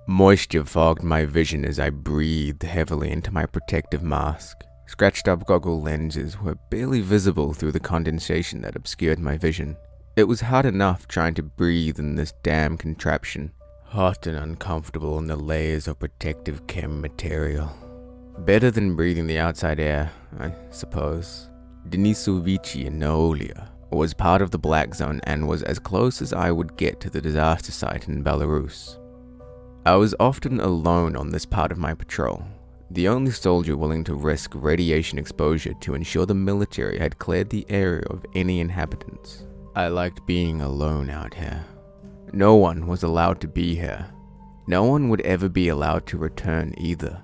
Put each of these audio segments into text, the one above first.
Moisture fogged my vision as I breathed heavily into my protective mask. Scratched up goggle lenses were barely visible through the condensation that obscured my vision. It was hard enough trying to breathe in this damn contraption, hot and uncomfortable in the layers of protective chem material. Better than breathing the outside air, I suppose. Denisovici and Noolia was part of the Black Zone and was as close as I would get to the disaster site in Belarus. I was often alone on this part of my patrol, the only soldier willing to risk radiation exposure to ensure the military had cleared the area of any inhabitants. I liked being alone out here. No one was allowed to be here. No one would ever be allowed to return either.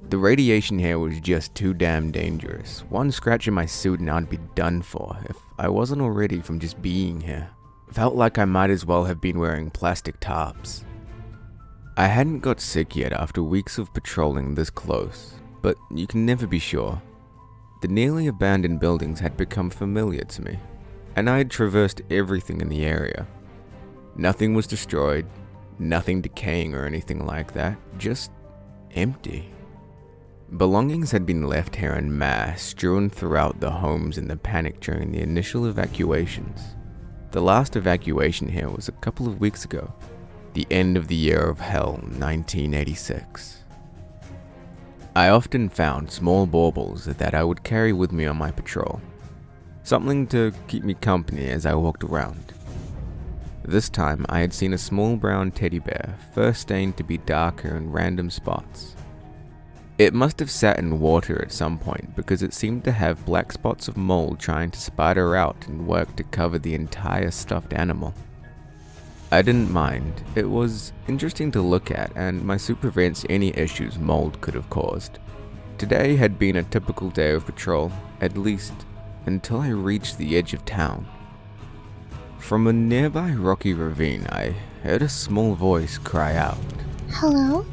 The radiation here was just too damn dangerous. One scratch in my suit and I'd be done for if I wasn't already from just being here. Felt like I might as well have been wearing plastic tarps. I hadn't got sick yet after weeks of patrolling this close, but you can never be sure. The nearly abandoned buildings had become familiar to me, and I had traversed everything in the area. Nothing was destroyed, nothing decaying or anything like that, just empty. Belongings had been left here en masse, strewn throughout the homes in the panic during the initial evacuations. The last evacuation here was a couple of weeks ago, the end of the year of hell, 1986. I often found small baubles that I would carry with me on my patrol, something to keep me company as I walked around. This time I had seen a small brown teddy bear, fur stained to be darker in random spots. It must have sat in water at some point because it seemed to have black spots of mold trying to spider out and work to cover the entire stuffed animal. I didn't mind. It was interesting to look at, and my suit prevents any issues mold could have caused. Today had been a typical day of patrol, at least until I reached the edge of town. From a nearby rocky ravine, I heard a small voice cry out. Hello?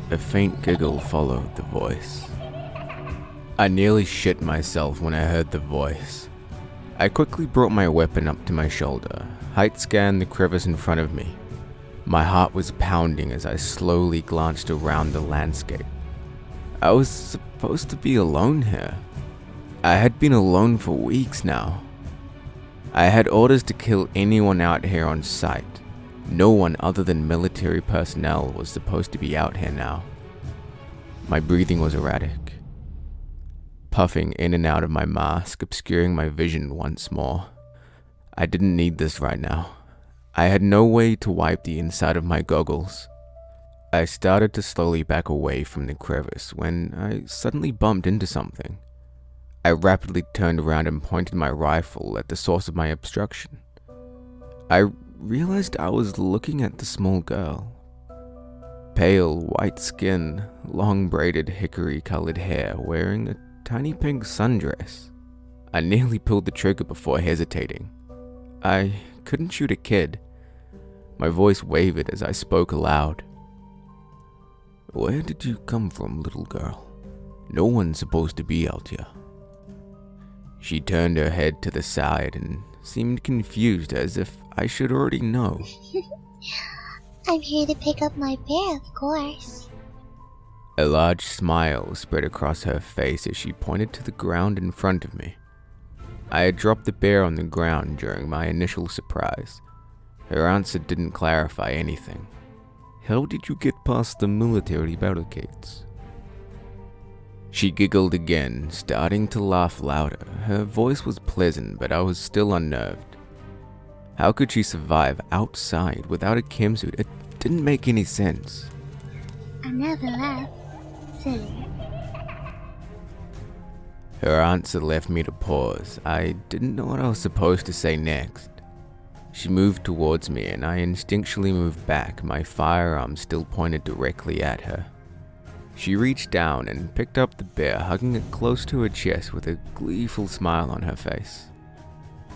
A faint giggle followed the voice. I nearly shit myself when I heard the voice. I quickly brought my weapon up to my shoulder, height scanned the crevice in front of me. My heart was pounding as I slowly glanced around the landscape. I was supposed to be alone here. I had been alone for weeks now. I had orders to kill anyone out here on sight. No one other than military personnel was supposed to be out here now. My breathing was erratic, puffing in and out of my mask, obscuring my vision once more. I didn't need this right now. I had no way to wipe the inside of my goggles. I started to slowly back away from the crevice when I suddenly bumped into something. I rapidly turned around and pointed my rifle at the source of my obstruction. I realized I was looking at the small girl. Pale, white skin, long braided hickory-colored hair, wearing a tiny pink sundress. I nearly pulled the trigger before hesitating. I couldn't shoot a kid. My voice wavered as I spoke aloud. "Where did you come from, little girl? No one's supposed to be out here." She turned her head to the side and seemed confused, as if I should already know. I'm here to pick up my bear, of course. A large smile spread across her face as she pointed to the ground in front of me. I had dropped the bear on the ground during my initial surprise. Her answer didn't clarify anything. "How did you get past the military barricades?" She giggled again, starting to laugh louder. Her voice was pleasant, but I was still unnerved. How could she survive outside without a chemsuit? It didn't make any sense. I never left. Silly. Her answer left me to pause. I didn't know what I was supposed to say next. She moved towards me and I instinctually moved back, my firearm still pointed directly at her. She reached down and picked up the bear, hugging it close to her chest with a gleeful smile on her face.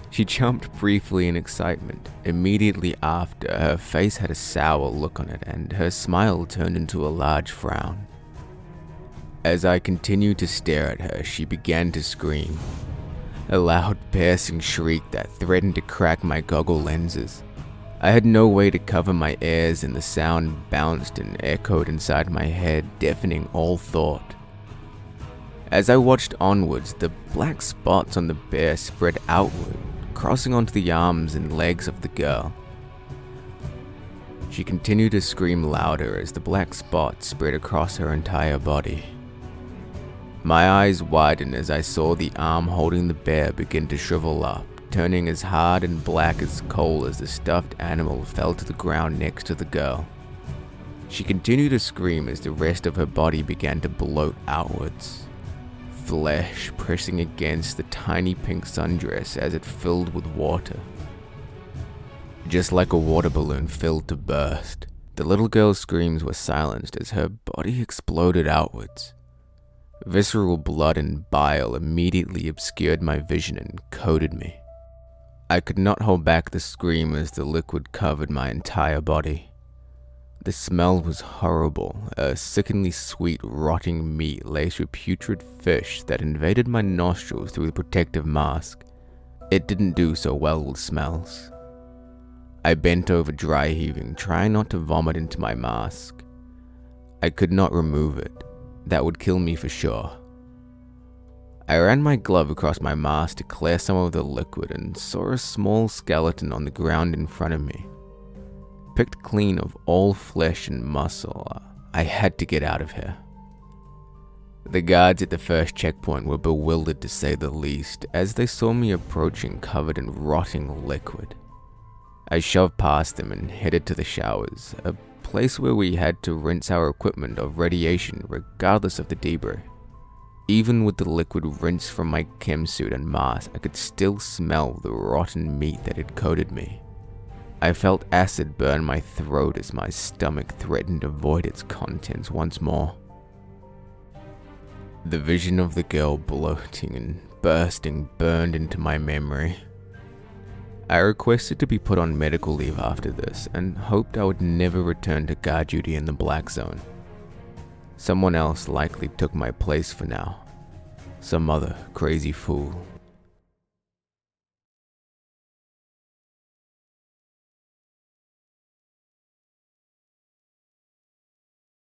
She jumped briefly in excitement. Immediately after, her face had a sour look on it and her smile turned into a large frown. As I continued to stare at her, she began to scream. A loud, piercing shriek that threatened to crack my goggle lenses. I had no way to cover my ears, and the sound bounced and echoed inside my head, deafening all thought. As I watched onwards, the black spots on the bear spread outward, crossing onto the arms and legs of the girl. She continued to scream louder as the black spots spread across her entire body. My eyes widened as I saw the arm holding the bear begin to shrivel up, turning as hard and black as coal as the stuffed animal fell to the ground next to the girl. She continued to scream as the rest of her body began to bloat outwards, flesh pressing against the tiny pink sundress as it filled with water. Just like a water balloon filled to burst, the little girl's screams were silenced as her body exploded outwards. Visceral blood and bile immediately obscured my vision and coated me. I could not hold back the scream as the liquid covered my entire body. The smell was horrible, a sickeningly sweet, rotting meat laced with putrid fish that invaded my nostrils through the protective mask. It didn't do so well with smells. I bent over dry heaving, trying not to vomit into my mask. I could not remove it. That would kill me for sure. I ran my glove across my mask to clear some of the liquid and saw a small skeleton on the ground in front of me. Picked clean of all flesh and muscle, I had to get out of here. The guards at the first checkpoint were bewildered to say the least as they saw me approaching covered in rotting liquid. I shoved past them and headed to the showers, a place where we had to rinse our equipment of radiation regardless of the debris. Even with the liquid rinsed from my chem suit and mask, I could still smell the rotten meat that had coated me. I felt acid burn my throat as my stomach threatened to void its contents once more. The vision of the girl bloating and bursting burned into my memory. I requested to be put on medical leave after this and hoped I would never return to guard duty in the Black Zone. Someone else likely took my place for now. Some other crazy fool